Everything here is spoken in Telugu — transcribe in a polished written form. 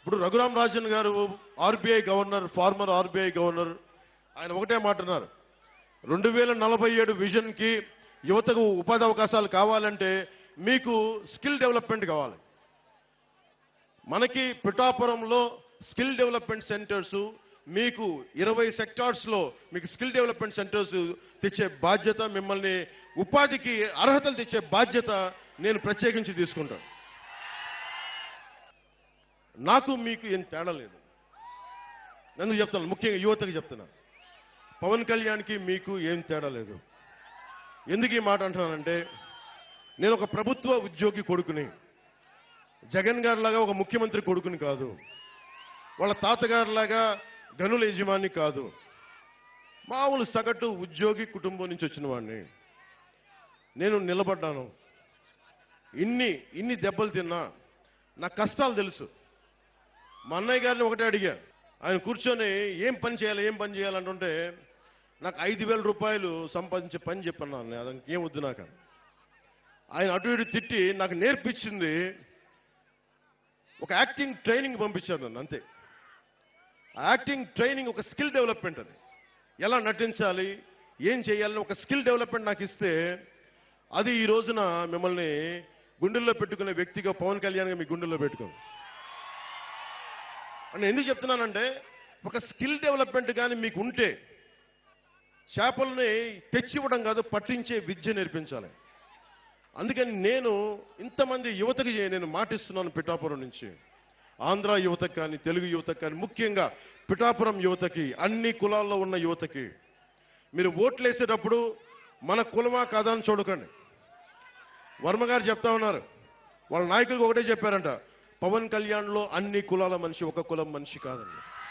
ఇప్పుడు రఘురామ్ రాజన్ గారు RBI governor, farmer RBI governor, ఆయన ఒకటే మాట్లాడారు, 2047 విజన్ కి యువతకు ఉపాధి అవకాశాలు కావాలంటే మీకు స్కిల్ డెవలప్మెంట్ కావాలి. మనకి పిఠాపురంలో స్కిల్ డెవలప్మెంట్ సెంటర్స్, మీకు 20 సెక్టార్స్ లో మీకు స్కిల్ డెవలప్మెంట్ సెంటర్స్ తెచ్చే బాధ్యత, మిమ్మల్ని ఉపాధికి అర్హతలు తెచ్చే బాధ్యత నేను ప్రత్యేకించి తీసుకుంటాను. నాకు మీకు ఏం తేడా లేదు. ఎందుకు చెప్తాను, ముఖ్యంగా యువతకు చెప్తున్నా, పవన్ కళ్యాణ్కి మీకు ఏం తేడా లేదు. ఎందుకు ఈ మాట అంటున్నానంటే, నేను ఒక ప్రభుత్వ ఉద్యోగి కొడుకుని, జగన్ గారిలాగా ఒక ముఖ్యమంత్రి కొడుకుని కాదు, వాళ్ళ తాతగారిలాగా గనుల యజమాని కాదు, మామూలు సగటు ఉద్యోగి కుటుంబం నుంచి వచ్చిన వాడిని. నేను నిలబడ్డాను. ఇన్ని దెబ్బలు తిన్నా నా కష్టాలు తెలుసు. మా అన్నయ్య గారిని ఒకటే అడిగా, ఆయన కూర్చొని ఏం పని చేయాలంటుంటే నాకు 5,000 రూపాయలు సంపాదించే పని చెప్పన్నాను. అది ఏం వద్దు నాకు. ఆయన అటు ఇటు తిట్టి నాకు నేర్పించింది, ఒక యాక్టింగ్ ట్రైనింగ్ పంపించారు నన్ను, అంతే. ఆ యాక్టింగ్ ట్రైనింగ్ ఒక స్కిల్ డెవలప్మెంట్. అది ఎలా నటించాలి, ఏం చేయాలని ఒక స్కిల్ డెవలప్మెంట్ నాకు ఇస్తే, అది ఈ రోజున మిమ్మల్ని గుండెల్లో పెట్టుకునే వ్యక్తిగా పవన్ కళ్యాణ్గా మీ గుండెల్లో పెట్టుకోండి అని ఎందుకు చెప్తున్నానంటే, ఒక స్కిల్ డెవలప్మెంట్ కానీ మీకు ఉంటే చేపల్ని తెచ్చివ్వడం కాదు, పట్టించే విద్య నేర్పించాలి. అందుకని నేను ఇంతమంది యువతకి నేను మాటిస్తున్నాను, పిఠాపురం నుంచి ఆంధ్ర యువతకు కానీ, తెలుగు యువతకు కానీ, ముఖ్యంగా పిఠాపురం యువతకి, అన్ని కులాల్లో ఉన్న యువతకి, మీరు ఓట్లు వేసేటప్పుడు మన కులమా కాదా అని చూడకండి. వర్మ గారు చెప్తా ఉన్నారు, వాళ్ళ నాయకులకు ఒకటే చెప్పారంట, పవన్ కళ్యాణ్లో అన్ని కులాల మనిషి, ఒక కులం మనిషి కాదండి.